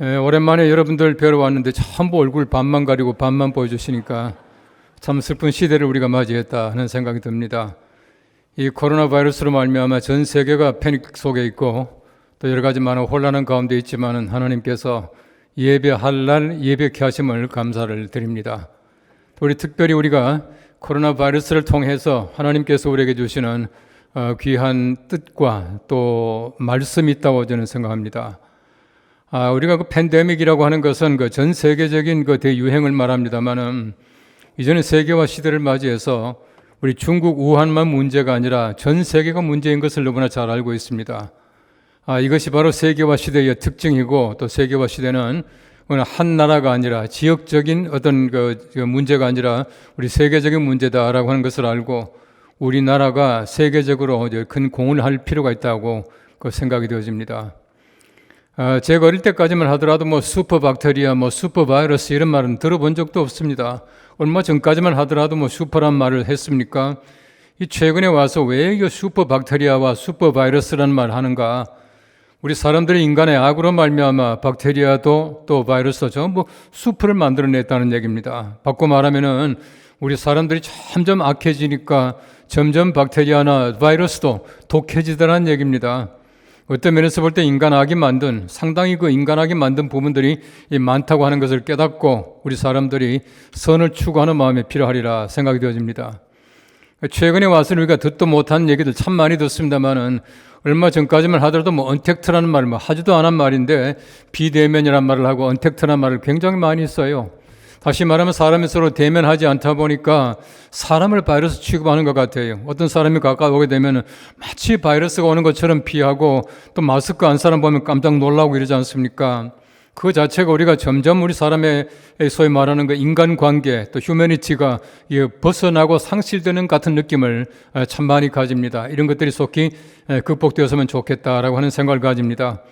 오랜만에 여러분들 뵈러 왔는데 전부 얼굴 반만 가리고 반만 보여주시니까 참 슬픈 시대를 우리가 맞이했다 하는 생각이 듭니다. 이 코로나 바이러스로 말미암아 전 세계가 패닉 속에 있고 또 여러 가지 많은 혼란한 가운데 있지만은 하나님께서 예배할 날 예배케 하심을 감사를 드립니다. 우리 특별히 우리가 코로나 바이러스를 통해서 하나님께서 우리에게 주시는 귀한 뜻과 또 말씀이 있다고 저는 생각합니다. 우리가 그 팬데믹이라고 하는 것은 그 전 세계적인 그 대유행을 말합니다만은 이제는 세계화 시대를 맞이해서 우리 중국 우한만 문제가 아니라 전 세계가 문제인 것을 너무나 잘 알고 있습니다. 이것이 바로 세계화 시대의 특징이고 또 세계화 시대는 한 나라가 아니라 지역적인 어떤 그 문제가 아니라 우리 세계적인 문제다라고 하는 것을 알고 우리나라가 세계적으로 큰 공헌을 할 필요가 있다고 그 생각이 되어집니다. 제가 어릴 때까지만 하더라도 슈퍼박테리아, 슈퍼바이러스 이런 말은 들어본 적도 없습니다. 얼마 전까지만 하더라도 슈퍼란 말을 했습니까? 이 최근에 와서 왜 이 슈퍼박테리아와 슈퍼바이러스라는 말을 하는가? 우리 사람들이 인간의 악으로 말미암아 박테리아도 또 바이러스도 전부 슈퍼를 만들어냈다는 얘기입니다. 바꿔 말하면은 우리 사람들이 점점 악해지니까 점점 박테리아나 바이러스도 독해지더라는 얘기입니다. 어떤 면에서 볼 때 인간악이 만든 상당히 그 인간악이 만든 부분들이 많다고 하는 것을 깨닫고 우리 사람들이 선을 추구하는 마음이 필요하리라 생각이 되어집니다. 최근에 와서 우리가 듣도 못한 얘기들 참 많이 듣습니다만은 얼마 전까지만 하더라도 언택트라는 말 하지도 않은 말인데 비대면이라는 말을 하고 언택트라는 말을 굉장히 많이 써요. 다시 말하면 사람이 서로 대면하지 않다 보니까 사람을 바이러스 취급하는 것 같아요. 어떤 사람이 가까이 오게 되면 마치 바이러스가 오는 것처럼 피하고 또 마스크 안 사람 보면 깜짝 놀라고 이러지 않습니까? 그 자체가 우리가 점점 우리 사람의 소위 말하는 그 인간관계 또 휴머니티가 벗어나고 상실되는 같은 느낌을 참 많이 가집니다. 이런 것들이 속히 극복되었으면 좋겠다라고 하는 생각을 가집니다.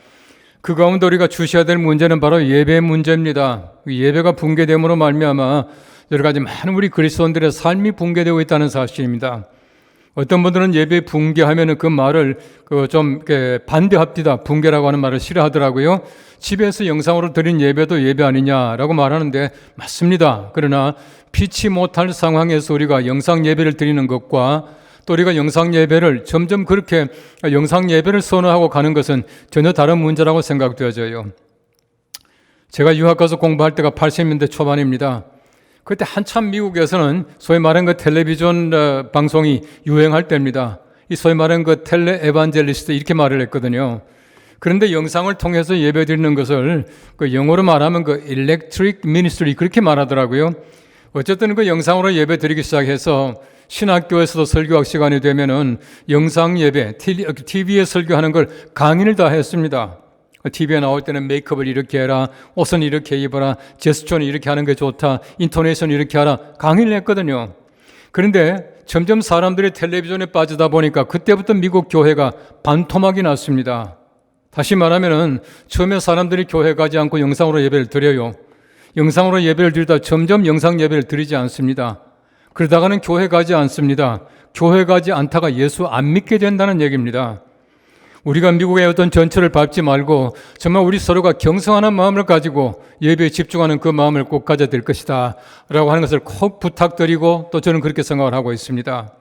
그 가운데 우리가 주셔야 될 문제는 바로 예배 문제입니다. 예배가 붕괴됨으로 말미암아 여러 가지 많은 우리 그리스도인들의 삶이 붕괴되고 있다는 사실입니다. 어떤 분들은 예배 붕괴하면은 그 말을 좀 반대합니다. 붕괴라고 하는 말을 싫어하더라고요. 집에서 영상으로 드린 예배도 예배 아니냐라고 말하는데 맞습니다. 그러나 피치 못할 상황에서 우리가 영상 예배를 드리는 것과 또 우리가 영상 예배를 점점 그렇게 영상 예배를 선호하고 가는 것은 전혀 다른 문제라고 생각되어져요. 제가 유학 가서 공부할 때가 80년대 초반입니다. 그때 한참 미국에서는 소위 말하는 그 텔레비전 방송이 유행할 때입니다. 이 소위 말하는 그 텔레 에반젤리스트 이렇게 말을 했거든요. 그런데 영상을 통해서 예배 드리는 것을 그 영어로 말하면 그 일렉트릭 미니스트리 그렇게 말하더라고요. 어쨌든 그 영상으로 예배 드리기 시작해서 신학교에서도 설교학 시간이 되면은 영상 예배, TV에 설교하는 걸 강의를 다 했습니다. TV에 나올 때는 메이크업을 이렇게 해라, 옷은 이렇게 입어라, 제스처는 이렇게 하는 게 좋다, 인토네이션 이렇게 하라, 강의를 했거든요. 그런데 점점 사람들이 텔레비전에 빠지다 보니까 그때부터 미국 교회가 반토막이 났습니다. 다시 말하면은 처음에 사람들이 교회 가지 않고 영상으로 예배를 드려요. 영상으로 예배를 드리다 점점 영상 예배를 드리지 않습니다. 그러다가는 교회 가지 않습니다. 교회 가지 않다가 예수 안 믿게 된다는 얘기입니다. 우리가 미국의 어떤 전철을 밟지 말고 정말 우리 서로가 경성하는 마음을 가지고 예배에 집중하는 그 마음을 꼭 가져야 될 것이다 라고 하는 것을 꼭 부탁드리고 또 저는 그렇게 생각을 하고 있습니다.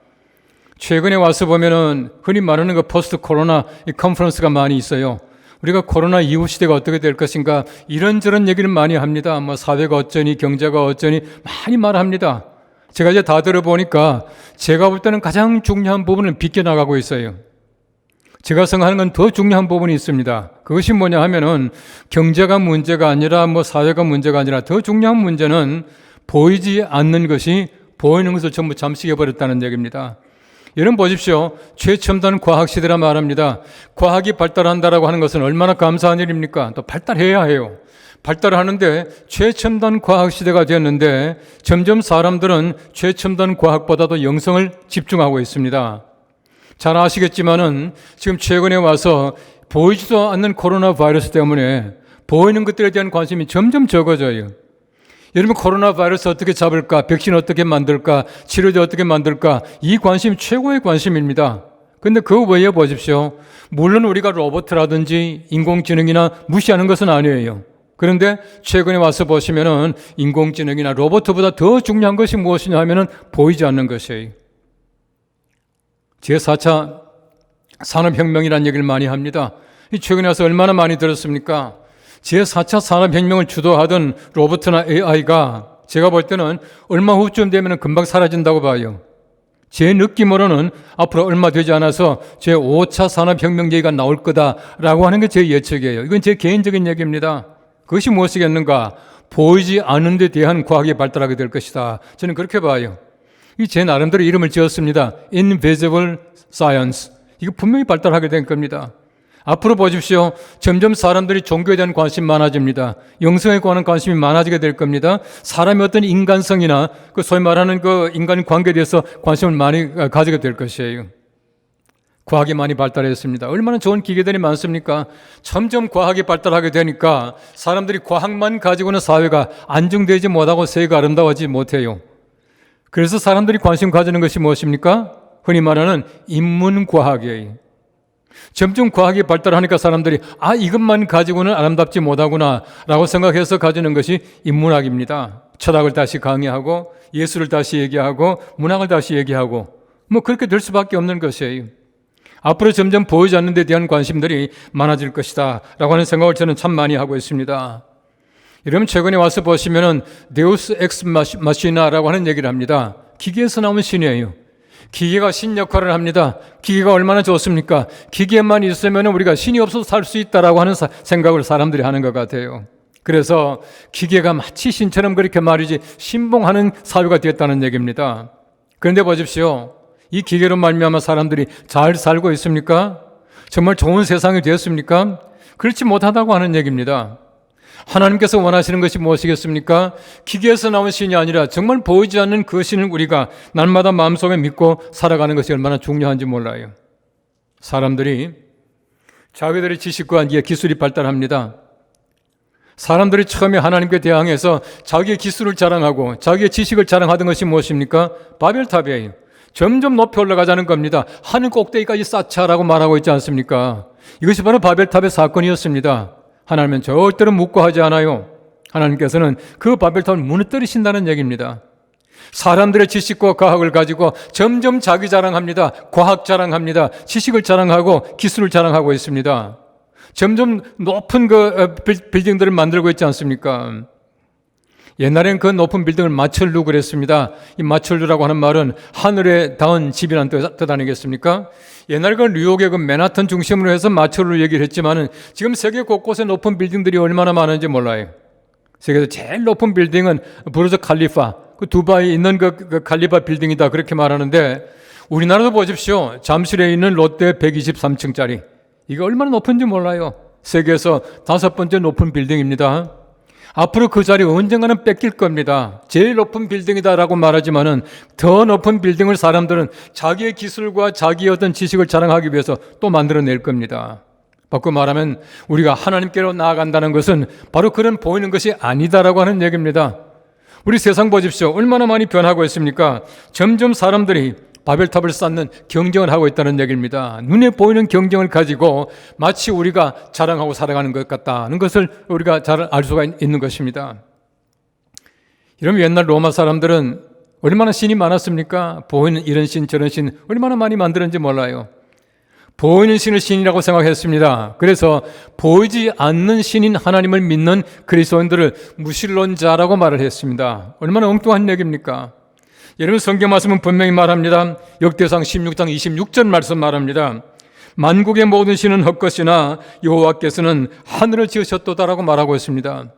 최근에 와서 보면은 흔히 말하는 그 포스트 코로나 컨퍼런스가 많이 있어요. 우리가 코로나 이후 시대가 어떻게 될 것인가 이런저런 얘기를 많이 합니다. 사회가 어쩌니 경제가 어쩌니 많이 말합니다. 제가 이제 다 들어보니까 제가 볼 때는 가장 중요한 부분을 비껴나가고 있어요. 제가 생각하는 건 더 중요한 부분이 있습니다. 그것이 뭐냐 하면은 경제가 문제가 아니라 사회가 문제가 아니라 더 중요한 문제는 보이지 않는 것이 보이는 것을 전부 잠식해버렸다는 얘기입니다. 여러분 보십시오. 최첨단 과학시대라 말합니다. 과학이 발달한다라고 하는 것은 얼마나 감사한 일입니까? 또 발달해야 해요. 발달하는데 최첨단 과학시대가 되었는데 점점 사람들은 최첨단 과학보다도 영성을 집중하고 있습니다. 잘 아시겠지만은 지금 최근에 와서 보이지도 않는 코로나 바이러스 때문에 보이는 것들에 대한 관심이 점점 적어져요. 여러분 코로나 바이러스 어떻게 잡을까? 백신 어떻게 만들까? 치료제 어떻게 만들까? 이 관심 최고의 관심입니다. 그런데 그 외에 보십시오. 물론 우리가 로봇이라든지 인공지능이나 무시하는 것은 아니에요. 그런데 최근에 와서 보시면은 인공지능이나 로봇보다 더 중요한 것이 무엇이냐 하면은 보이지 않는 것이에요. 제4차 산업혁명이라는 얘기를 많이 합니다. 최근에 와서 얼마나 많이 들었습니까? 제4차 산업혁명을 주도하던 로봇이나 AI가 제가 볼 때는 얼마 후쯤 되면 금방 사라진다고 봐요. 제 느낌으로는 앞으로 얼마 되지 않아서 제5차 산업혁명 얘기가 나올 거다라고 하는 게 제 예측이에요. 이건 제 개인적인 얘기입니다. 그것이 무엇이겠는가? 보이지 않는 데 대한 과학이 발달하게 될 것이다. 저는 그렇게 봐요. 이 제 나름대로 이름을 지었습니다. Invisible Science. 이거 분명히 발달하게 될 겁니다. 앞으로 보십시오. 점점 사람들이 종교에 대한 관심이 많아집니다. 영성에 관한 관심이 많아지게 될 겁니다. 사람의 어떤 인간성이나 그 소위 말하는 그 인간 관계에 대해서 관심을 많이 가지게 될 것이에요. 과학이 많이 발달했습니다. 얼마나 좋은 기계들이 많습니까? 점점 과학이 발달하게 되니까 사람들이 과학만 가지고는 사회가 안정되지 못하고 세계가 아름다워지지 못해요. 그래서 사람들이 관심 가지는 것이 무엇입니까? 흔히 말하는 인문과학이에요. 점점 과학이 발달하니까 사람들이 이것만 가지고는 아름답지 못하구나 라고 생각해서 가지는 것이 인문학입니다. 철학을 다시 강의하고 예술을 다시 얘기하고 문학을 다시 얘기하고 그렇게 될 수밖에 없는 것이에요. 앞으로 점점 보이지 않는 데 대한 관심들이 많아질 것이다 라고 하는 생각을 저는 참 많이 하고 있습니다. 여러분 최근에 와서 보시면은 데우스 엑스 마시나라고 하는 얘기를 합니다. 기계에서 나온 신이에요. 기계가 신 역할을 합니다. 기계가 얼마나 좋습니까? 기계만 있으면 우리가 신이 없어도 살 수 있다라고 하는 생각을 사람들이 하는 것 같아요. 그래서 기계가 마치 신처럼 그렇게 말이지 신봉하는 사회가 되었다는 얘기입니다. 그런데 보십시오. 이 기계로 말미암아 사람들이 잘 살고 있습니까? 정말 좋은 세상이 되었습니까? 그렇지 못하다고 하는 얘기입니다. 하나님께서 원하시는 것이 무엇이겠습니까? 기계에서 나온 신이 아니라 정말 보이지 않는 그 신을 우리가 날마다 마음속에 믿고 살아가는 것이 얼마나 중요한지 몰라요. 사람들이 자기들의 지식과 기술이 발달합니다. 사람들이 처음에 하나님께 대항해서 자기의 기술을 자랑하고 자기의 지식을 자랑하던 것이 무엇입니까? 바벨탑이에요. 점점 높이 올라가자는 겁니다. 하늘 꼭대기까지 쌓자라고 말하고 있지 않습니까? 이것이 바로 바벨탑의 사건이었습니다. 하나님은 절대로 묵고하지 않아요. 하나님께서는 그 바벨탑을 무너뜨리신다는 얘기입니다. 사람들의 지식과 과학을 가지고 점점 자기 자랑합니다. 과학 자랑합니다. 지식을 자랑하고 기술을 자랑하고 있습니다. 점점 높은 그 빌딩들을 만들고 있지 않습니까? 옛날엔 그 높은 빌딩을 마철루 그랬습니다. 이 마철루라고 하는 말은 하늘에 닿은 집이라는 뜻 아니겠습니까? 옛날 그 뉴욕의 그 맨하튼 중심으로 해서 마철루 얘기를 했지만은 지금 세계 곳곳에 높은 빌딩들이 얼마나 많은지 몰라요. 세계에서 제일 높은 빌딩은 부르즈 칼리파, 그 두바이에 있는 그 칼리파 빌딩이다 그렇게 말하는데 우리나라도 보십시오. 잠실에 있는 롯데 123층짜리 이게 얼마나 높은지 몰라요. 세계에서 5번째 높은 빌딩입니다. 앞으로 그 자리 언젠가는 뺏길 겁니다. 제일 높은 빌딩이다라고 말하지만은 더 높은 빌딩을 사람들은 자기의 기술과 자기의 어떤 지식을 자랑하기 위해서 또 만들어낼 겁니다. 바꿔 말하면 우리가 하나님께로 나아간다는 것은 바로 그런 보이는 것이 아니다라고 하는 얘기입니다. 우리 세상 보십시오. 얼마나 많이 변하고 있습니까? 점점 사람들이 바벨탑을 쌓는 경쟁을 하고 있다는 얘기입니다. 눈에 보이는 경쟁을 가지고 마치 우리가 자랑하고 살아가는 것 같다는 것을 우리가 잘 알 수가 있는 것입니다. 이러면 옛날 로마 사람들은 얼마나 신이 많았습니까? 보이는 이런 신 저런 신 얼마나 많이 만들었는지 몰라요. 보이는 신을 신이라고 생각했습니다. 그래서 보이지 않는 신인 하나님을 믿는 그리스도인들을 무신론자라고 말을 했습니다. 얼마나 엉뚱한 얘기입니까? 여러분 성경 말씀은 분명히 말합니다. 역대상 16장 26절 말씀 말합니다. 만국의 모든 신은 헛것이나 여호와께서는 하늘을 지으셨도다라고 말하고 있습니다.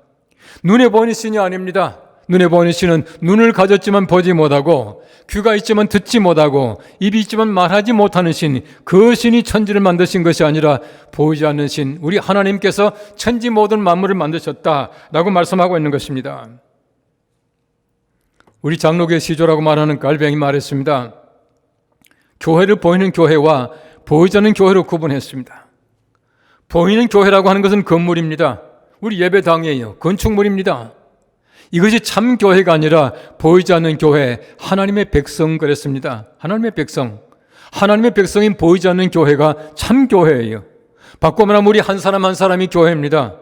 눈에 보이는 신이 아닙니다. 눈에 보이는 신은 눈을 가졌지만 보지 못하고 귀가 있지만 듣지 못하고 입이 있지만 말하지 못하는 신, 그 신이 천지를 만드신 것이 아니라 보이지 않는 신, 우리 하나님께서 천지 모든 만물을 만드셨다라고 말씀하고 있는 것입니다. 우리 장로교의 시조라고 말하는 갈뱅이 말했습니다. 교회를 보이는 교회와 보이지 않는 교회로 구분했습니다. 보이는 교회라고 하는 것은 건물입니다. 우리 예배당이에요. 건축물입니다. 이것이 참 교회가 아니라 보이지 않는 교회, 하나님의 백성 그랬습니다. 하나님의 백성. 하나님의 백성인 보이지 않는 교회가 참 교회예요. 바꿔 말하면 우리 한 사람 한 사람이 교회입니다.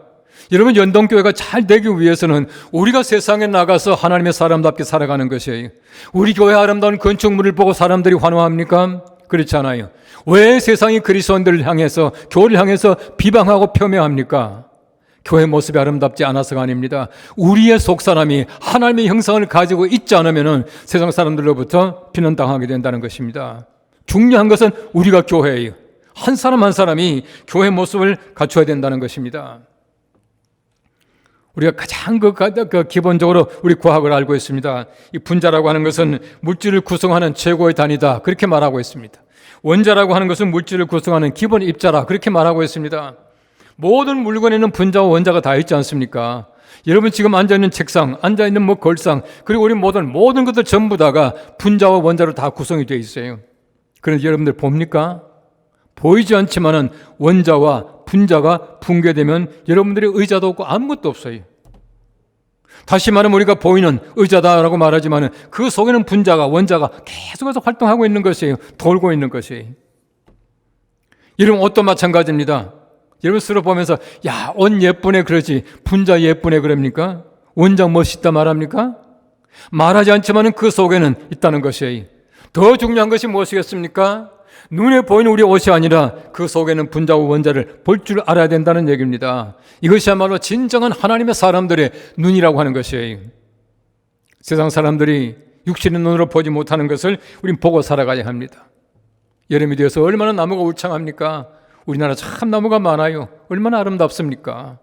여러분, 연동교회가 잘 되기 위해서는 우리가 세상에 나가서 하나님의 사람답게 살아가는 것이에요. 우리 교회 아름다운 건축물을 보고 사람들이 환호합니까? 그렇지 않아요. 왜 세상이 그리스도인들을 향해서, 교회를 향해서 비방하고 폄훼합니까? 교회 모습이 아름답지 않아서가 아닙니다. 우리의 속사람이 하나님의 형상을 가지고 있지 않으면 세상 사람들로부터 비난당하게 된다는 것입니다. 중요한 것은 우리가 교회예요. 한 사람 한 사람이 교회 모습을 갖춰야 된다는 것입니다. 우리가 가장 기본적으로 우리 과학을 알고 있습니다. 이 분자라고 하는 것은 물질을 구성하는 최고의 단위다, 그렇게 말하고 있습니다. 원자라고 하는 것은 물질을 구성하는 기본 입자라, 그렇게 말하고 있습니다. 모든 물건에는 분자와 원자가 다 있지 않습니까? 여러분 지금 앉아있는 책상, 앉아있는 걸상, 그리고 우리 모든 것들 전부 다가 분자와 원자로 다 구성이 되어 있어요. 그런데 여러분들 봅니까? 보이지 않지만은 원자와 분자가 붕괴되면 여러분들의 의자도 없고 아무것도 없어요. 다시 말하면 우리가 보이는 의자다라고 말하지만은 그 속에는 분자가, 원자가 계속해서 활동하고 있는 것이에요. 돌고 있는 것이에요. 여러분 옷도 마찬가지입니다. 여러분 스스로 보면서 야, 옷 예쁘네 그러지 분자 예쁘네 그럽니까? 원장 멋있다 말합니까? 말하지 않지만은 그 속에는 있다는 것이에요. 더 중요한 것이 무엇이겠습니까? 눈에 보이는 우리 옷이 아니라 그 속에는 분자와 원자를 볼 줄 알아야 된다는 얘기입니다. 이것이야말로 진정한 하나님의 사람들의 눈이라고 하는 것이에요. 세상 사람들이 육신의 눈으로 보지 못하는 것을 우린 보고 살아가야 합니다. 여름이 되어서 얼마나 나무가 울창합니까? 우리나라 참 나무가 많아요. 얼마나 아름답습니까?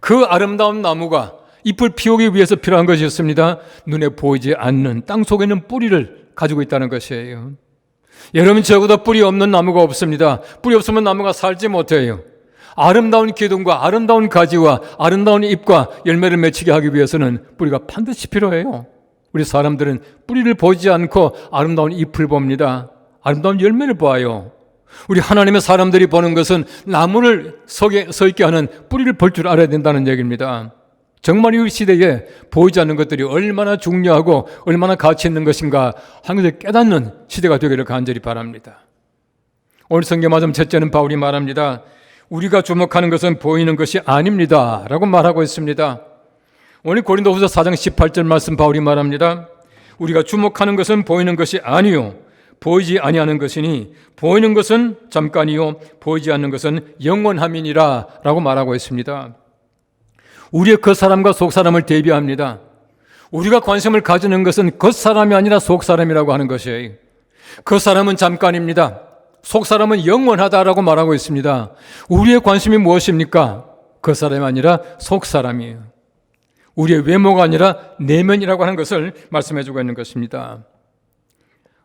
그 아름다운 나무가 잎을 피우기 위해서 필요한 것이 있습니다. 눈에 보이지 않는 땅 속에 있는 뿌리를 가지고 있다는 것이에요. 여러분 저보다 뿌리 없는 나무가 없습니다. 뿌리 없으면 나무가 살지 못해요. 아름다운 기둥과 아름다운 가지와 아름다운 잎과 열매를 맺히게 하기 위해서는 뿌리가 반드시 필요해요. 우리 사람들은 뿌리를 보지 않고 아름다운 잎을 봅니다. 아름다운 열매를 봐요. 우리 하나님의 사람들이 보는 것은 나무를 서 있게 하는 뿌리를 볼 줄 알아야 된다는 얘기입니다. 정말 이 시대에 보이지 않는 것들이 얼마나 중요하고 얼마나 가치 있는 것인가 하는 것을 깨닫는 시대가 되기를 간절히 바랍니다. 오늘 성경 말씀 첫째는 바울이 말합니다. 우리가 주목하는 것은 보이는 것이 아닙니다 라고 말하고 있습니다. 오늘 고린도후서 4장 18절 말씀 바울이 말합니다. 우리가 주목하는 것은 보이는 것이 아니요 보이지 아니하는 것이니 보이는 것은 잠깐이요 보이지 않는 것은 영원함이니라 라고 말하고 있습니다. 우리의 겉사람과 속사람을 대비합니다. 우리가 관심을 가지는 것은 겉사람이 아니라 속사람이라고 하는 것이에요. 겉사람은 잠깐입니다. 속사람은 영원하다라고 말하고 있습니다. 우리의 관심이 무엇입니까? 겉사람이 아니라 속사람이에요. 우리의 외모가 아니라 내면이라고 하는 것을 말씀해주고 있는 것입니다.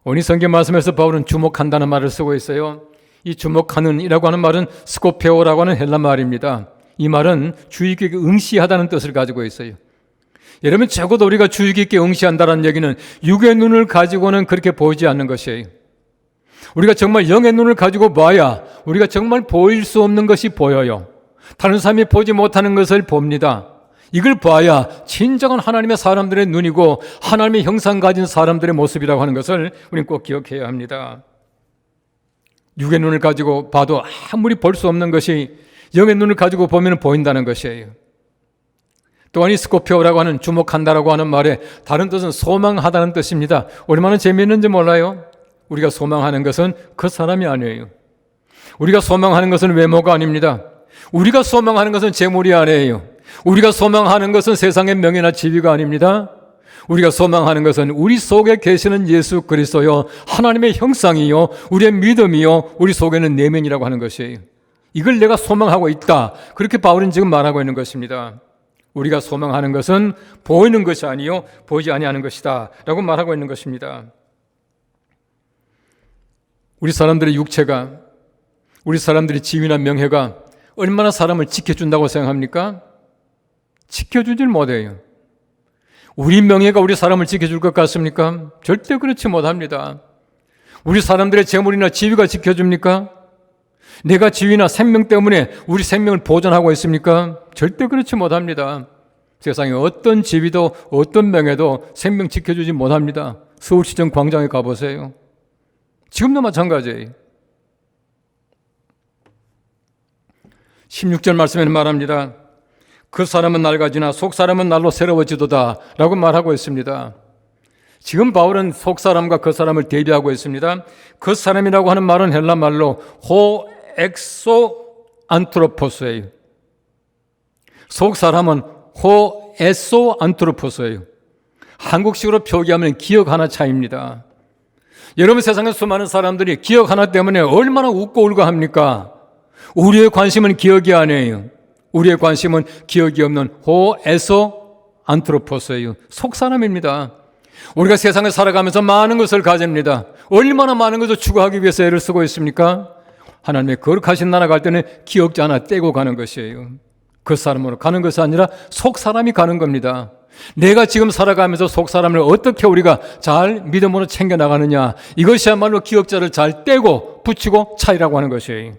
오늘 성경 말씀에서 바울은 주목한다는 말을 쓰고 있어요. 이 주목하는 이라고 하는 말은 스코페오라고 하는 헬라 말입니다. 이 말은 주의 깊게 응시하다는 뜻을 가지고 있어요. 여러분 적어도 우리가 주의 깊게 응시한다는 얘기는 육의 눈을 가지고는 그렇게 보이지 않는 것이에요. 우리가 정말 영의 눈을 가지고 봐야 우리가 정말 보일 수 없는 것이 보여요. 다른 사람이 보지 못하는 것을 봅니다. 이걸 봐야 진정한 하나님의 사람들의 눈이고 하나님의 형상 가진 사람들의 모습이라고 하는 것을 우리는 꼭 기억해야 합니다. 육의 눈을 가지고 봐도 아무리 볼 수 없는 것이 영의 눈을 가지고 보면 보인다는 것이에요. 또한 이 스코피오라고 하는 주목한다라고 하는 말의 다른 뜻은 소망하다는 뜻입니다. 얼마나 재미있는지 몰라요? 우리가 소망하는 것은 그 사람이 아니에요. 우리가 소망하는 것은 외모가 아닙니다. 우리가 소망하는 것은 재물이 아니에요. 우리가 소망하는 것은 세상의 명예나 지위가 아닙니다. 우리가 소망하는 것은 우리 속에 계시는 예수 그리스도요 하나님의 형상이요 우리의 믿음이요 우리 속에는 내면이라고 하는 것이에요. 이걸 내가 소망하고 있다. 그렇게 바울은 지금 말하고 있는 것입니다. 우리가 소망하는 것은 보이는 것이 아니요 보이지 아니하는 것이다 라고 말하고 있는 것입니다. 우리 사람들의 육체가, 우리 사람들의 지위나 명예가 얼마나 사람을 지켜준다고 생각합니까? 지켜주질 못해요. 우리 명예가 우리 사람을 지켜줄 것 같습니까? 절대 그렇지 못합니다. 우리 사람들의 재물이나 지위가 지켜줍니까? 내가 지위나 생명 때문에 우리 생명을 보존하고 있습니까? 절대 그렇지 못합니다. 세상에 어떤 지위도 어떤 명예도 생명 지켜주지 못합니다. 서울시청 광장에 가보세요. 지금도 마찬가지예요. 16절 말씀에는 말합니다. 그 사람은 낡아지나 속 사람은 날로 새로워지도다 라고 말하고 있습니다. 지금 바울은 속 사람과 그 사람을 대비하고 있습니다. 그 사람이라고 하는 말은 헬라 말로 호 엑소 안트로포스예요. 속 사람은 호 에소 안트로포스예요. 한국식으로 표기하면 기억 하나 차이입니다. 여러분, 세상에 수많은 사람들이 기억 하나 때문에 얼마나 웃고 울고 합니까? 우리의 관심은 기억이 아니에요. 우리의 관심은 기억이 없는 호 에소 안트로포스예요. 속 사람입니다. 우리가 세상에 살아가면서 많은 것을 가집니다. 얼마나 많은 것을 추구하기 위해서 애를 쓰고 있습니까? 하나님의 거룩하신 나라 갈 때는 기억지 하나 떼고 가는 것이에요. 그 사람으로 가는 것이 아니라 속 사람이 가는 겁니다. 내가 지금 살아가면서 속 사람을 어떻게 우리가 잘 믿음으로 챙겨나가느냐, 이것이야말로 기억자를 잘 떼고 붙이고 차이라고 하는 것이에요.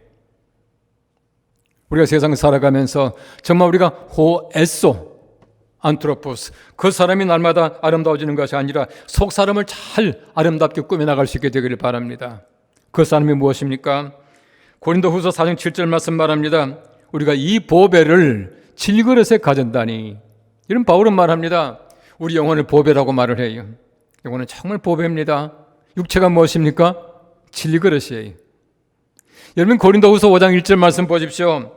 우리가 세상을 살아가면서 정말 우리가 호에소 안트로포스, 그 사람이 날마다 아름다워지는 것이 아니라 속 사람을 잘 아름답게 꾸며나갈 수 있게 되기를 바랍니다. 그 사람이 무엇입니까? 고린도후서 4장 7절 말씀 말합니다. 우리가 이 보배를 질그릇에 가졌다니. 이런 바울은 말합니다. 우리 영혼을 보배라고 말을 해요. 영혼은 정말 보배입니다. 육체가 무엇입니까? 질그릇이에요. 여러분, 고린도후서 5장 1절 말씀 보십시오.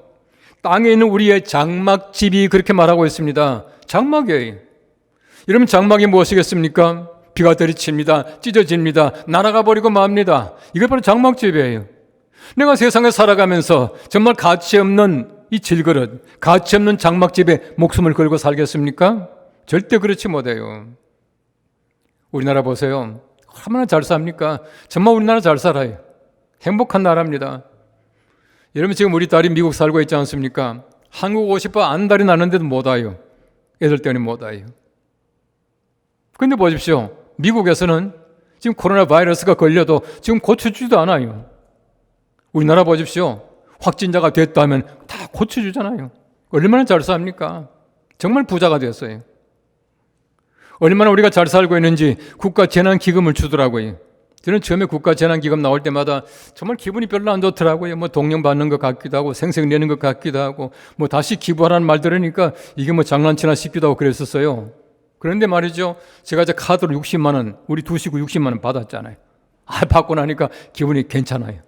땅에 있는 우리의 장막집이 그렇게 말하고 있습니다. 장막이에요. 여러분, 장막이 무엇이겠습니까? 비가 들이칩니다. 찢어집니다. 날아가 버리고 맙니다. 이게 바로 장막집이에요. 내가 세상에 살아가면서 정말 가치 없는 이 질그릇, 가치 없는 장막집에 목숨을 걸고 살겠습니까? 절대 그렇지 못해요. 우리나라 보세요. 얼마나 잘 삽니까? 정말 우리나라 잘 살아요. 행복한 나라입니다. 여러분, 지금 우리 딸이 미국 살고 있지 않습니까? 한국 오고 싶어 안달이 나는데도 못 와요. 애들 때문에 못 와요. 근데 보십시오. 미국에서는 지금 코로나 바이러스가 걸려도 지금 고쳐주지도 않아요. 우리나라 보십시오. 확진자가 됐다면 다 고쳐주잖아요. 얼마나 잘 삽니까? 정말 부자가 됐어요. 얼마나 우리가 잘 살고 있는지 국가 재난기금을 주더라고요. 저는 처음에 국가 재난기금 나올 때마다 정말 기분이 별로 안 좋더라고요. 뭐 동령 받는 것 같기도 하고 생색 내는 것 같기도 하고 뭐 다시 기부하라는 말 들으니까 이게 뭐 장난치나 싶기도 하고 그랬었어요. 그런데 말이죠. 제가 이제 카드로 60만 원, 우리 두 식구 60만 원 받았잖아요. 받고 나니까 기분이 괜찮아요.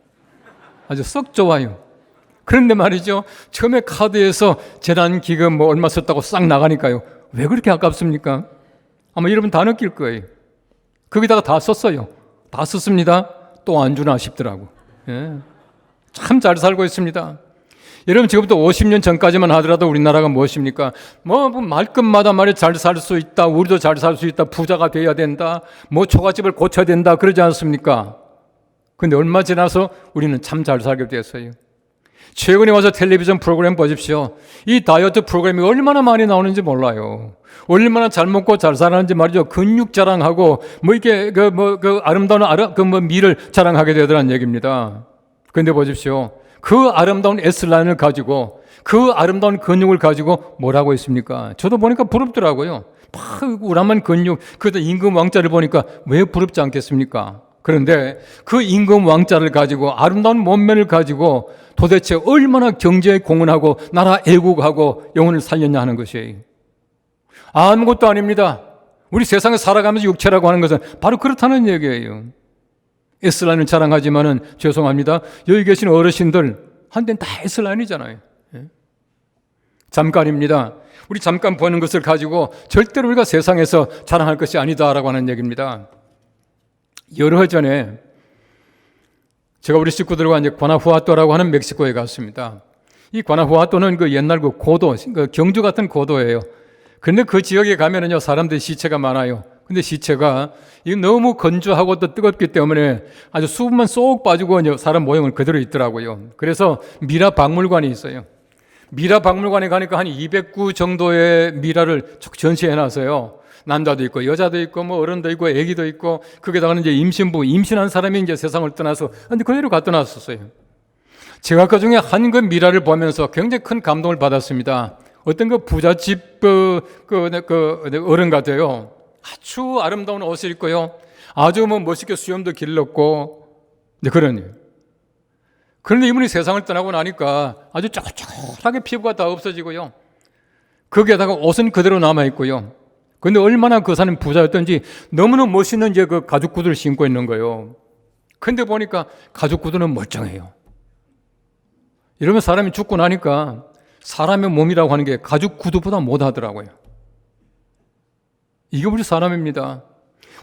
아주 썩 좋아요. 그런데 말이죠. 처음에 카드에서 재난기금 뭐 얼마 썼다고 싹 나가니까요. 왜 그렇게 아깝습니까? 아마 여러분 다 느낄 거예요. 거기다가 다 썼어요. 다 썼습니다. 또 안 주나 싶더라고. 예. 참 잘 살고 있습니다. 여러분, 지금부터 50년 전까지만 하더라도 우리나라가 무엇입니까? 뭐 말끝마다 말이 잘 살 수 있다. 우리도 잘 살 수 있다. 부자가 돼야 된다. 뭐 초가집을 고쳐야 된다. 그러지 않습니까? 근데 얼마 지나서 우리는 참 잘 살게 됐어요. 최근에 와서 텔레비전 프로그램 보십시오. 이 다이어트 프로그램이 얼마나 많이 나오는지 몰라요. 얼마나 잘 먹고 잘 살았는지 말이죠. 근육 자랑하고 뭐 이게 아름다운 미를 자랑하게 되더라는 얘기입니다. 그런데 보십시오. 그 아름다운 S라인을 가지고 그 아름다운 근육을 가지고 뭐라고 있습니까? 저도 보니까 부럽더라고요. 막 우람한 근육, 그래도 임금 왕자를 보니까 왜 부럽지 않겠습니까? 그런데 그 임금 왕자를 가지고 아름다운 몸매를 가지고 도대체 얼마나 경제에 공헌하고 나라 애국하고 영혼을 살렸냐 하는 것이에요. 아무것도 아닙니다. 우리 세상에 살아가면서 육체라고 하는 것은 바로 그렇다는 얘기예요. S라인을 자랑하지만은 죄송합니다. 여기 계신 어르신들 한때는 다 S라인이잖아요. 잠깐입니다. 우리 잠깐 보는 것을 가지고 절대로 우리가 세상에서 자랑할 것이 아니다라고 하는 얘기입니다. 여러 해 전에 제가 우리 식구들과 이제 과나후아토라고 하는 멕시코에 갔습니다. 이 과나후아토는 그 옛날 그 고도, 그 경주 같은 고도예요. 그런데 그 지역에 가면은요, 사람들이 시체가 많아요. 근데 시체가 너무 건조하고 또 뜨겁기 때문에 아주 수분만 쏙 빠지고 사람 모형은 그대로 있더라고요. 그래서 미라 박물관이 있어요. 미라 박물관에 가니까 한 200구 정도의 미라를 전시해놨어요. 남자도 있고 여자도 있고 뭐 어른도 있고 애기도 있고, 거기다가는 이제 임신한 사람이 이제 세상을 떠나서 근데 그대로 갖다 놨었어요. 제가 그 중에 한 그 미라를 보면서 굉장히 큰 감동을 받았습니다. 어떤 그 부잣집 어른 같아요. 아주 아름다운 옷을 입고요. 아주 뭐 멋있게 수염도 길렀고, 그러니. 그런데 이분이 세상을 떠나고 나니까 아주 쪼글쪼글하게 피부가 다 없어지고요. 거기에다가 옷은 그대로 남아있고요. 근데 얼마나 그 사람이 부자였던지 너무나 멋있는 이제 그 가죽 구두를 신고 있는 거예요. 근데 보니까 가죽 구두는 멀쩡해요. 이러면 사람이 죽고 나니까 사람의 몸이라고 하는 게 가죽 구두보다 못하더라고요. 이게 우리 사람입니다.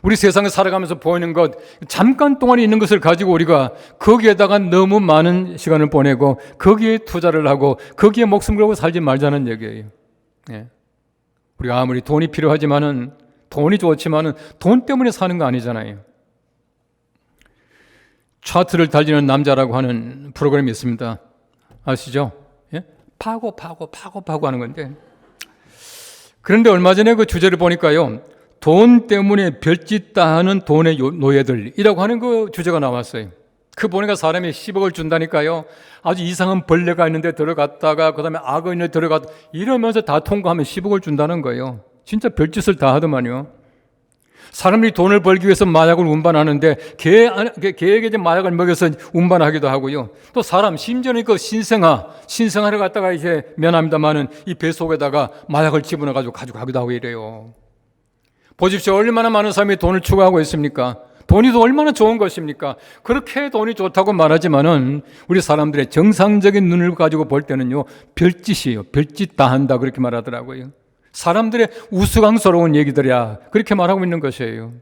우리 세상에 살아가면서 보이는 것, 잠깐 동안에 있는 것을 가지고 우리가 거기에다가 너무 많은 시간을 보내고 거기에 투자를 하고 거기에 목숨 걸고 살지 말자는 얘기예요. 예. 우리가 아무리 돈이 필요하지만은, 돈이 좋지만은 돈 때문에 사는 거 아니잖아요. 차트를 달리는 남자라고 하는 프로그램이 있습니다. 아시죠? 예? 파고 하는 건데. 그런데 얼마 전에 그 주제를 보니까요, 돈 때문에 별짓 다 하는 돈의 노예들이라고 하는 그 주제가 나왔어요. 그 보니까 사람이 10억을 준다니까요, 아주 이상한 벌레가 있는데 들어갔다가 그 다음에 악어 있는데 들어갔다 이러면서 다 통과하면 10억을 준다는 거예요. 진짜 별짓을 다 하더만요. 사람들이 돈을 벌기 위해서 마약을 운반하는데 개에게 이제 마약을 먹여서 운반하기도 하고요. 또 사람, 심지어는 그 신생아를 갖다가 이제 면합니다만은 이 배 속에다가 마약을 집어넣어가지고 가져가기도 하고 이래요. 보십시오. 얼마나 많은 사람이 돈을 추구하고 있습니까? 돈이 또 얼마나 좋은 것입니까? 그렇게 돈이 좋다고 말하지만은 우리 사람들의 정상적인 눈을 가지고 볼 때는요, 별짓이에요. 별짓 다 한다 그렇게 말하더라고요. 사람들의 우스꽝스러운 얘기들이야 그렇게 말하고 있는 것이에요.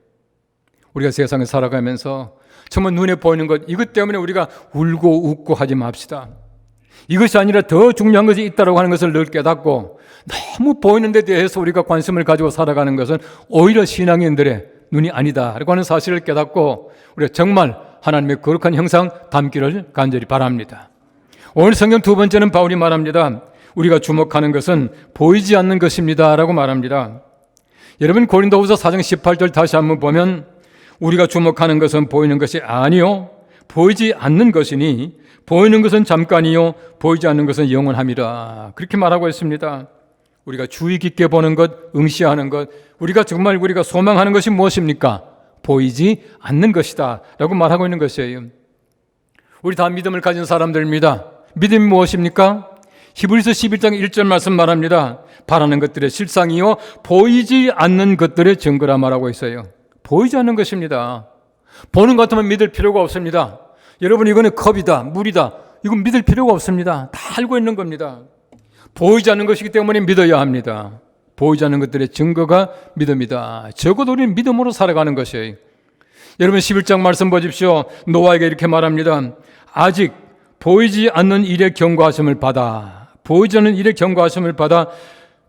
우리가 세상에 살아가면서 정말 눈에 보이는 것, 이것 때문에 우리가 울고 웃고 하지 맙시다. 이것이 아니라 더 중요한 것이 있다고 하는 것을 늘 깨닫고, 너무 보이는 데 대해서 우리가 관심을 가지고 살아가는 것은 오히려 신앙인들의 눈이 아니다라고 하는 사실을 깨닫고 우리가 정말 하나님의 거룩한 형상 담기를 간절히 바랍니다. 오늘 성경 두 번째는 바울이 말합니다. 우리가 주목하는 것은 보이지 않는 것입니다 라고 말합니다. 여러분, 고린도후서 4장 18절 다시 한번 보면, 우리가 주목하는 것은 보이는 것이 아니요 보이지 않는 것이니 보이는 것은 잠깐이요 보이지 않는 것은 영원함이라 그렇게 말하고 있습니다. 우리가 주의 깊게 보는 것, 응시하는 것, 우리가 소망하는 것이 무엇입니까? 보이지 않는 것이다 라고 말하고 있는 것이에요. 우리 다 믿음을 가진 사람들입니다. 믿음이 무엇입니까? 히브리서 11장 1절 말씀 말합니다. 바라는 것들의 실상이요 보이지 않는 것들의 증거라 말하고 있어요. 보이지 않는 것입니다. 보는 것 같으면 믿을 필요가 없습니다. 여러분, 이거는 컵이다, 물이다, 이건 믿을 필요가 없습니다. 다 알고 있는 겁니다. 보이지 않는 것이기 때문에 믿어야 합니다. 보이지 않는 것들의 증거가 믿음이다. 적어도 우리는 믿음으로 살아가는 것이에요. 여러분, 11장 말씀 보십시오. 노아에게 이렇게 말합니다. 아직 보이지 않는 일의 경고하심을 받아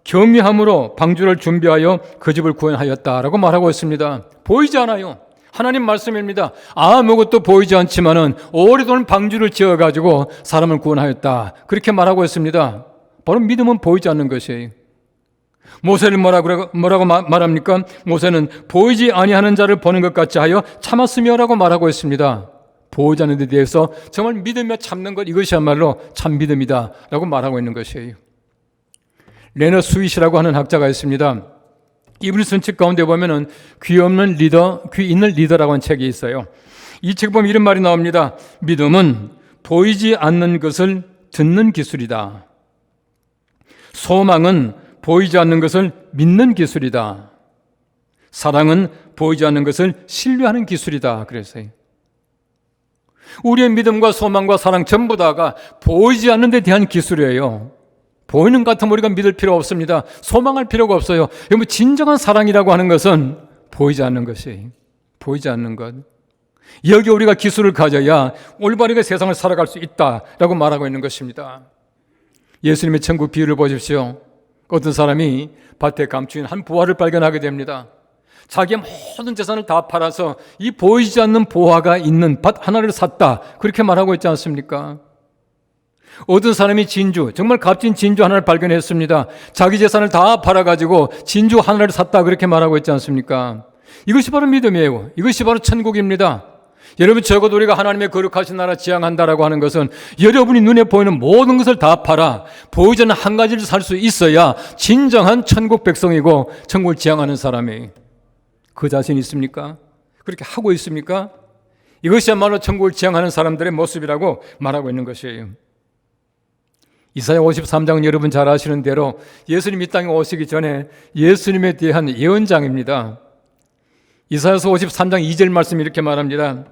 겸이함으로 방주를 준비하여 그 집을 구원하였다라고 말하고 있습니다. 보이지 않아요. 하나님 말씀입니다. 아무것도 보이지 않지만은 오래돈 방주를 지어가지고 사람을 구원하였다 그렇게 말하고 있습니다. 바로 믿음은 보이지 않는 것이에요. 모세를 뭐라고 말합니까? 모세는 보이지 아니하는 자를 보는 것 같이 하여 참았으며라고 말하고 있습니다. 보이지 않는 데 대해서 정말 믿으며 참는 것, 이것이야말로 참 믿음이다 라고 말하고 있는 것이에요. 레너 스윗이라고 하는 학자가 있습니다. 이분이 쓴 책 가운데 보면은 귀 있는 리더라고 하는 책이 있어요. 이 책 보면 이런 말이 나옵니다. 믿음은 보이지 않는 것을 듣는 기술이다. 소망은 보이지 않는 것을 믿는 기술이다. 사랑은 보이지 않는 것을 신뢰하는 기술이다. 그랬어요. 우리의 믿음과 소망과 사랑 전부 다가 보이지 않는 데 대한 기술이에요. 보이는 것 같으면 우리가 믿을 필요 없습니다. 소망할 필요가 없어요. 여러분, 진정한 사랑이라고 하는 것은 보이지 않는 것이에요. 보이지 않는 것. 여기 우리가 기술을 가져야 올바르게 세상을 살아갈 수 있다라고 말하고 있는 것입니다. 예수님의 천국 비유를 보십시오. 어떤 사람이 밭에 감추인 한 보화를 발견하게 됩니다. 자기의 모든 재산을 다 팔아서 이 보이지 않는 보화가 있는 밭 하나를 샀다 그렇게 말하고 있지 않습니까? 어떤 사람이 정말 값진 진주 하나를 발견했습니다. 자기 재산을 다 팔아가지고 진주 하나를 샀다 그렇게 말하고 있지 않습니까? 이것이 바로 믿음이에요. 이것이 바로 천국입니다. 여러분, 적어도 우리가 하나님의 거룩하신 나라 지향한다라고 하는 것은 여러분이 눈에 보이는 모든 것을 다 팔아 보이지 않는 한 가지를 살 수 있어야 진정한 천국 백성이고 천국을 지향하는 사람이에요. 그 자신 있습니까? 그렇게 하고 있습니까? 이것이야말로 천국을 지향하는 사람들의 모습이라고 말하고 있는 것이에요. 이사야 53장은 여러분 잘 아시는 대로 예수님 이 땅에 오시기 전에 예수님에 대한 예언장입니다. 이사야서 53장 2절 말씀이 이렇게 말합니다.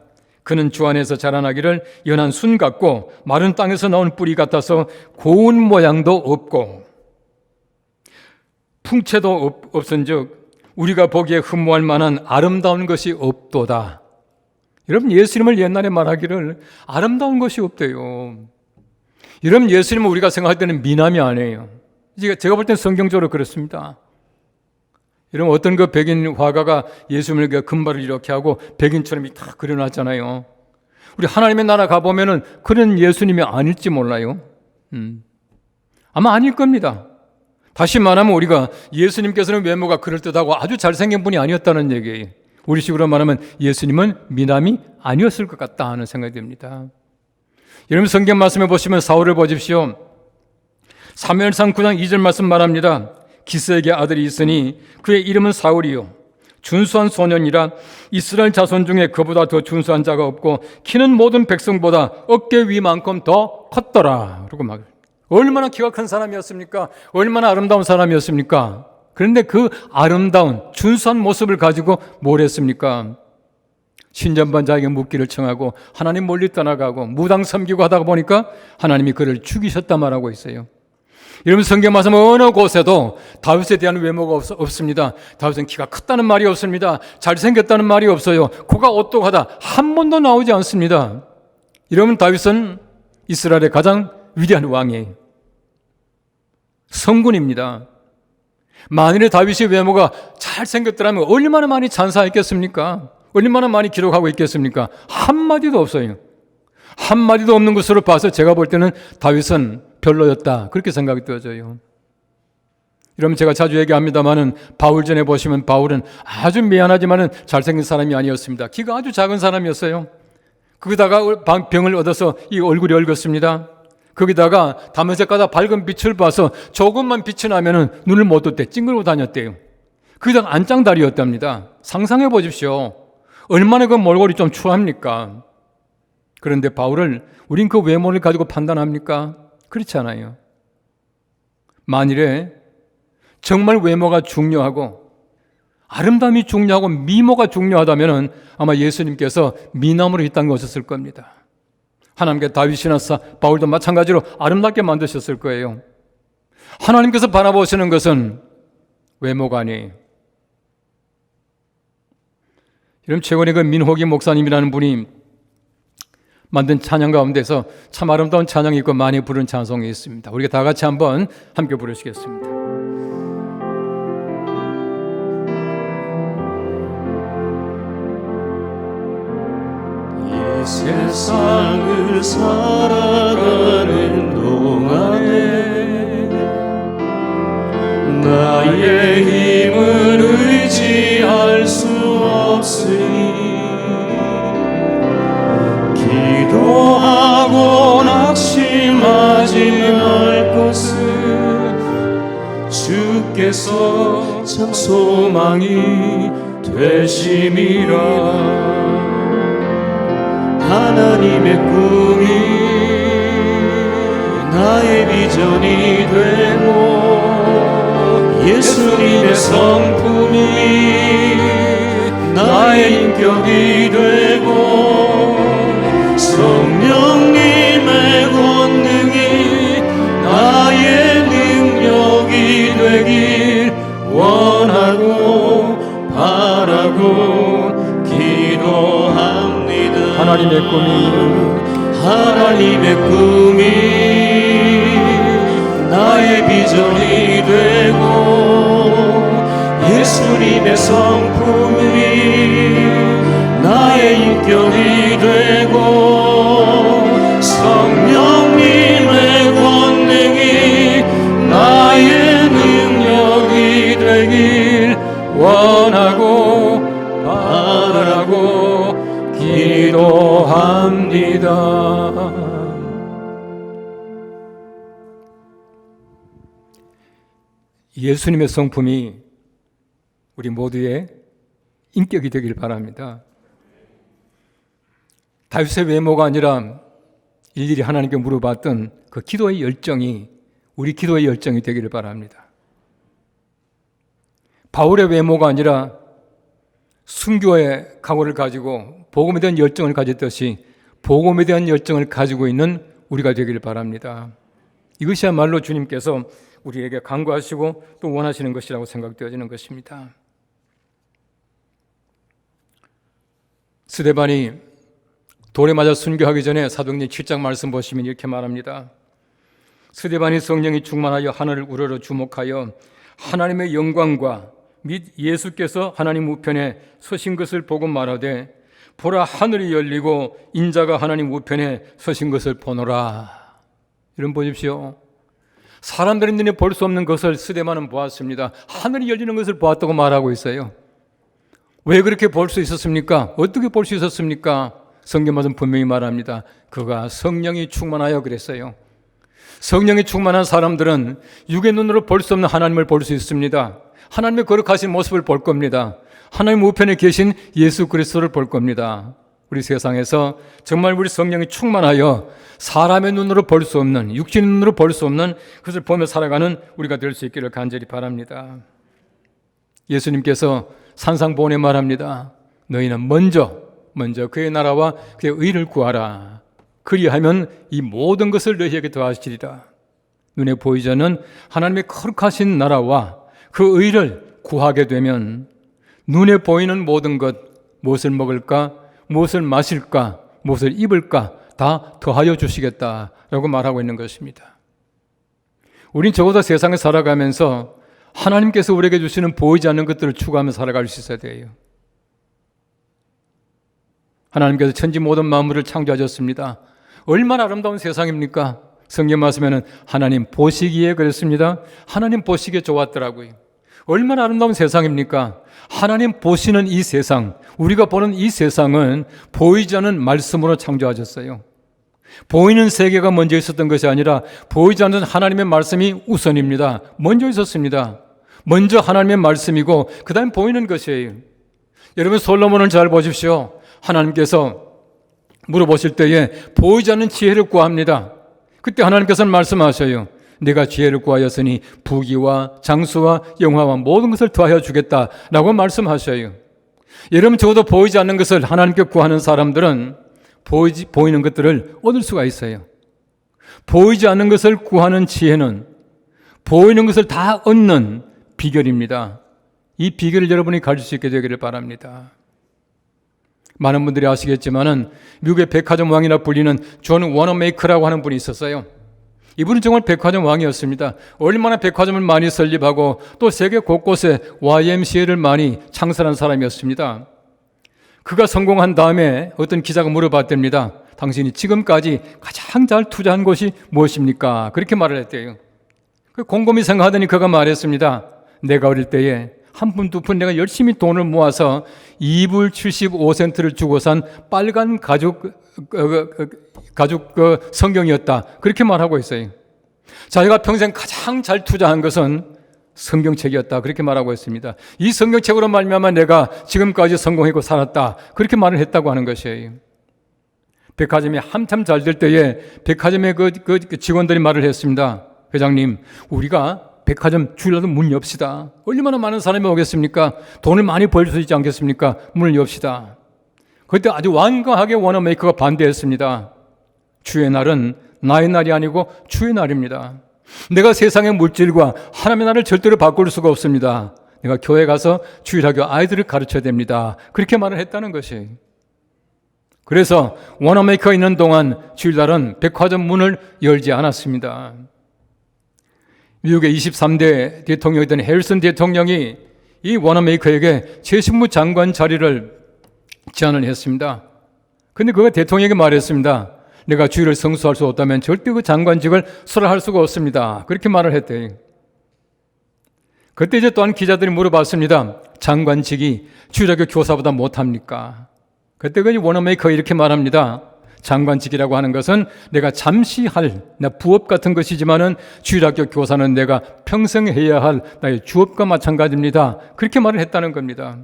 그는 주 안에서 자라나기를 연한 순 같고 마른 땅에서 나온 뿌리 같아서 고운 모양도 없고 풍채도 없은즉 우리가 보기에 흠모할 만한 아름다운 것이 없도다. 여러분, 예수님을 옛날에 말하기를 아름다운 것이 없대요. 여러분, 예수님은 우리가 생각할 때는 미남이 아니에요. 제가 볼 때는 성경적으로 그렇습니다. 여러분, 어떤 그 백인 화가가 예수님을 금발을 이렇게 하고 백인처럼 다 그려놨잖아요. 우리 하나님의 나라 가보면은 그런 예수님이 아닐지 몰라요. 아마 아닐 겁니다. 다시 말하면 우리가 예수님께서는 외모가 그럴듯하고 아주 잘생긴 분이 아니었다는 얘기예요. 우리 식으로 말하면 예수님은 미남이 아니었을 것 같다 하는 생각이 듭니다. 여러분, 성경 말씀에 보시면 사울을 보십시오. 사무엘상 9장 2절 말씀 말합니다. 기스에게 아들이 있으니 그의 이름은 사울이요 준수한 소년이라 이스라엘 자손 중에 그보다 더 준수한 자가 없고 키는 모든 백성보다 어깨 위만큼 더 컸더라. 그리고 막 얼마나 키가 큰 사람이었습니까? 얼마나 아름다운 사람이었습니까? 그런데 그 아름다운 준수한 모습을 가지고 뭘 했습니까? 신전반자에게 묻기를 청하고 하나님 멀리 떠나가고 무당 섬기고 하다 보니까 하나님이 그를 죽이셨다 말하고 있어요. 여러분, 성경 말씀 어느 곳에도 다윗에 대한 외모가 없습니다. 다윗은 키가 컸다는 말이 없습니다. 잘생겼다는 말이 없어요. 코가 오똑하다 한 번도 나오지 않습니다. 여러분, 다윗은 이스라엘의 가장 위대한 왕이에요. 성군입니다. 만일에 다윗의 외모가 잘생겼더라면 얼마나 많이 찬사했겠습니까? 얼마나 많이 기록하고 있겠습니까? 한마디도 없어요. 한마디도 없는 것으로 봐서 제가 볼 때는 다윗은 별로였다, 그렇게 생각이 되어져요. 여러분, 제가 자주 얘기합니다마는 바울전에 보시면 바울은 아주 미안하지만은 잘생긴 사람이 아니었습니다. 키가 아주 작은 사람이었어요. 거기다가 병을 얻어서 이 얼굴이 얽었습니다. 거기다가 다메섹 가다 밝은 빛을 봐서 조금만 빛이 나면은 눈을 못 떴대. 찡그리고 다녔대요. 거기다가 안짱다리였답니다. 상상해 보십시오. 얼마나 그 몰골이 좀 추합니까? 그런데 바울을 우린 그 외모를 가지고 판단합니까? 그렇지 않아요. 만일에 정말 외모가 중요하고 아름다움이 중요하고 미모가 중요하다면 아마 예수님께서 미남으로 이 땅에 오셨을 겁니다. 하나님께 다윗이나 바울도 마찬가지로 아름답게 만드셨을 거예요. 하나님께서 바라보시는 것은 외모가 아니에요. 여러분, 최근에 그 민호기 목사님이라는 분이 만든 찬양 가운데서 참 아름다운 찬양이 있고 많이 부른 찬송이 있습니다. 우리가 다 같이 한번 함께 부르시겠습니다. 이 세상을 살아가는 동안에 나의 힘을 의지할 수 없으니 기도하고 낙심하지 말 것은 주께서 참 소망이 되심이라. 하나님의 꿈이 나의 비전이 되고 예수님의 성품이 나의 인격이 되고 성령님의 권능이 나의 능력이 되길 원하고 바라고 기도합니다. 하나님의 꿈이 나의 비전이 되고 예수님의 성품이 나의 인격이 되고 성령님의 권능이 나의 능력이 되길 원하고 바라고 기도합니다. 예수님의 성품이 우리 모두의 인격이 되길 바랍니다. 다윗의 외모가 아니라 일일이 하나님께 물어봤던 그 기도의 열정이 우리 기도의 열정이 되기를 바랍니다. 바울의 외모가 아니라 순교의 각오를 가지고 복음에 대한 열정을 가졌듯이 복음에 대한 열정을 가지고 있는 우리가 되기를 바랍니다. 이것이야말로 주님께서 우리에게 간구하시고 또 원하시는 것이라고 생각되어지는 것입니다. 스데반이 돌에 맞아 순교하기 전에 사도행전 7장 말씀 보시면 이렇게 말합니다. 스데반이 성령이 충만하여 하늘을 우러러 주목하여 하나님의 영광과 및 예수께서 하나님 우편에 서신 것을 보고 말하되 보라 하늘이 열리고 인자가 하나님 우편에 서신 것을 보노라. 이런 보십시오. 사람들의 눈에 볼 수 없는 것을 스데반은 보았습니다. 하늘이 열리는 것을 보았다고 말하고 있어요. 왜 그렇게 볼 수 있었습니까? 어떻게 볼 수 있었습니까? 성경 말씀 분명히 말합니다. 그가 성령이 충만하여 그랬어요. 성령이 충만한 사람들은 육의 눈으로 볼 수 없는 하나님을 볼 수 있습니다. 하나님의 거룩하신 모습을 볼 겁니다. 하나님 우편에 계신 예수 그리스도를 볼 겁니다. 우리 세상에서 정말 우리 성령이 충만하여 사람의 눈으로 볼 수 없는, 육신의 눈으로 볼 수 없는 그것을 보며 살아가는 우리가 될 수 있기를 간절히 바랍니다. 예수님께서 산상보훈에 말합니다. 너희는 먼저 그의 나라와 그의 의를 구하라. 그리하면 이 모든 것을 너희에게 더하시리라. 눈에 보이지 않는 하나님의 거룩하신 나라와 그 의를 구하게 되면 눈에 보이는 모든 것, 무엇을 먹을까, 무엇을 마실까, 무엇을 입을까 다 더하여 주시겠다라고 말하고 있는 것입니다. 우린 적어도 세상에 살아가면서 하나님께서 우리에게 주시는 보이지 않는 것들을 추구하며 살아갈 수 있어야 돼요. 하나님께서 천지 모든 만물을 창조하셨습니다. 얼마나 아름다운 세상입니까? 성경 말씀에는 하나님 보시기에 그랬습니다. 하나님 보시기에 좋았더라고요. 얼마나 아름다운 세상입니까? 하나님 보시는 이 세상, 우리가 보는 이 세상은 보이지 않는 말씀으로 창조하셨어요. 보이는 세계가 먼저 있었던 것이 아니라 보이지 않는 하나님의 말씀이 우선입니다. 먼저 있었습니다. 먼저 하나님의 말씀이고 그 다음 보이는 것이에요. 여러분 솔로몬을 잘 보십시오. 하나님께서 물어보실 때에 보이지 않는 지혜를 구합니다. 그때 하나님께서는 말씀하셔요. 내가 지혜를 구하였으니 부귀와 장수와 영화와 모든 것을 더하여 주겠다라고 말씀하셔요. 여러분 적어도 보이지 않는 것을 하나님께 구하는 사람들은 보이는 것들을 얻을 수가 있어요. 보이지 않는 것을 구하는 지혜는 보이는 것을 다 얻는 비결입니다. 이 비결을 여러분이 가질 수 있게 되기를 바랍니다. 많은 분들이 아시겠지만은 미국의 백화점 왕이라 불리는 존 워너메이커라고 하는 분이 있었어요. 이분은 정말 백화점 왕이었습니다. 얼마나 백화점을 많이 설립하고 또 세계 곳곳에 YMCA를 많이 창설한 사람이었습니다. 그가 성공한 다음에 어떤 기자가 물어봤답니다. 당신이 지금까지 가장 잘 투자한 곳이 무엇입니까? 그렇게 말을 했대요. 곰곰이 생각하더니 그가 말했습니다. 내가 어릴 때에 한 푼, 두 푼 내가 열심히 돈을 모아서 2불 75센트를 주고 산 빨간 가죽 성경이었다. 그렇게 말하고 있어요. 자기가 평생 가장 잘 투자한 것은 성경책이었다. 그렇게 말하고 있습니다. 이 성경책으로 말미암아 내가 지금까지 성공하고 살았다. 그렇게 말을 했다고 하는 것이에요. 백화점이 한참 잘 될 때에 백화점의 그 직원들이 말을 했습니다. 회장님, 우리가 백화점 주일날도 문 엽시다. 얼마나 많은 사람이 오겠습니까? 돈을 많이 벌 수 있지 않겠습니까? 문을 엽시다. 그때 아주 완강하게 워너메이커가 반대했습니다. 주의 날은 나의 날이 아니고 주의 날입니다. 내가 세상의 물질과 하나님의 날을 절대로 바꿀 수가 없습니다. 내가 교회 가서 주일학교 아이들을 가르쳐야 됩니다. 그렇게 말을 했다는 것이에요. 그래서 워너메이커가 있는 동안 주일날은 백화점 문을 열지 않았습니다. 미국의 23대 대통령이던 해리슨 대통령이 이 워너메이커에게 재신무 장관 자리를 제안을 했습니다. 그런데 그가 대통령에게 말했습니다. 내가 주일을 성수할 수 없다면 절대 그 장관직을 수락할 수가 없습니다. 그렇게 말을 했대요. 그때 이제 또한 기자들이 물어봤습니다. 장관직이 주일학교 교사보다 못합니까? 그때 그 워너메이커가 이렇게 말합니다. 장관직이라고 하는 것은 내가 잠시 할 부업 같은 것이지만은 주일학교 교사는 내가 평생 해야 할 나의 주업과 마찬가지입니다. 그렇게 말을 했다는 겁니다.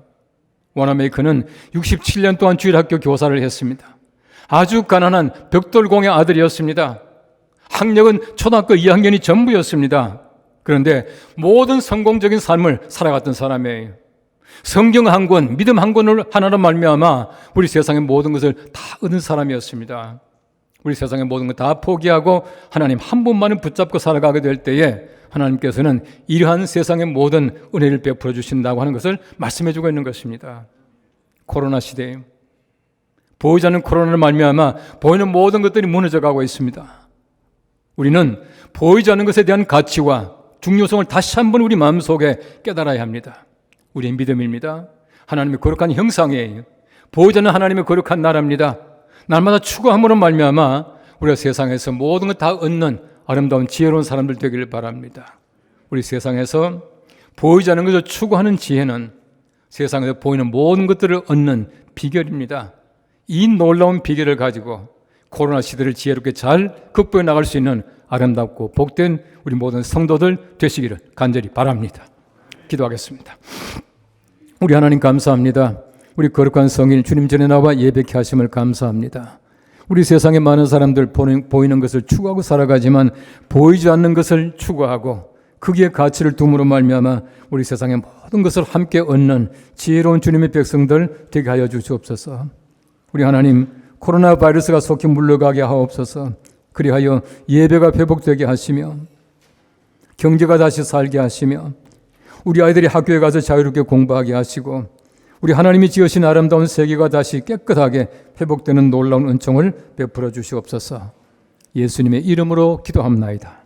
워너메이커는 67년 동안 주일학교 교사를 했습니다. 아주 가난한 벽돌공의 아들이었습니다. 학력은 초등학교 2학년이 전부였습니다. 그런데 모든 성공적인 삶을 살아갔던 사람이에요. 성경 한 권, 믿음 한 권을 하나로 말미암아 우리 세상의 모든 것을 다 얻은 사람이었습니다. 우리 세상의 모든 것 다 포기하고 하나님 한 분만을 붙잡고 살아가게 될 때에 하나님께서는 이러한 세상의 모든 은혜를 베풀어 주신다고 하는 것을 말씀해 주고 있는 것입니다. 코로나 시대에 보이지 않는 코로나를 말미암아 보이는 모든 것들이 무너져 가고 있습니다. 우리는 보이지 않는 것에 대한 가치와 중요성을 다시 한번 우리 마음속에 깨달아야 합니다. 우리의 믿음입니다. 하나님의 거룩한 형상이에요. 보이지 않는 하나님의 거룩한 나라입니다. 날마다 추구함으로 말미암아 우리가 세상에서 모든 것 다 얻는 아름다운 지혜로운 사람들 되기를 바랍니다. 우리 세상에서 보이지 않는 것을 추구하는 지혜는 세상에서 보이는 모든 것들을 얻는 비결입니다. 이 놀라운 비결을 가지고 코로나 시대를 지혜롭게 잘 극복해 나갈 수 있는 아름답고 복된 우리 모든 성도들 되시기를 간절히 바랍니다. 기도하겠습니다. 우리 하나님 감사합니다. 우리 거룩한 성일 주님 전에 나와 예배케 하심을 감사합니다. 우리 세상에 많은 사람들 보이는 것을 추구하고 살아가지만 보이지 않는 것을 추구하고 거기에 가치를 둠으로 말미암아 우리 세상의 모든 것을 함께 얻는 지혜로운 주님의 백성들 되게 하여 주시옵소서. 우리 하나님 코로나 바이러스가 속히 물러가게 하옵소서. 그리하여 예배가 회복되게 하시며 경제가 다시 살게 하시며 우리 아이들이 학교에 가서 자유롭게 공부하게 하시고 우리 하나님이 지으신 아름다운 세계가 다시 깨끗하게 회복되는 놀라운 은총을 베풀어 주시옵소서. 예수님의 이름으로 기도합나이다.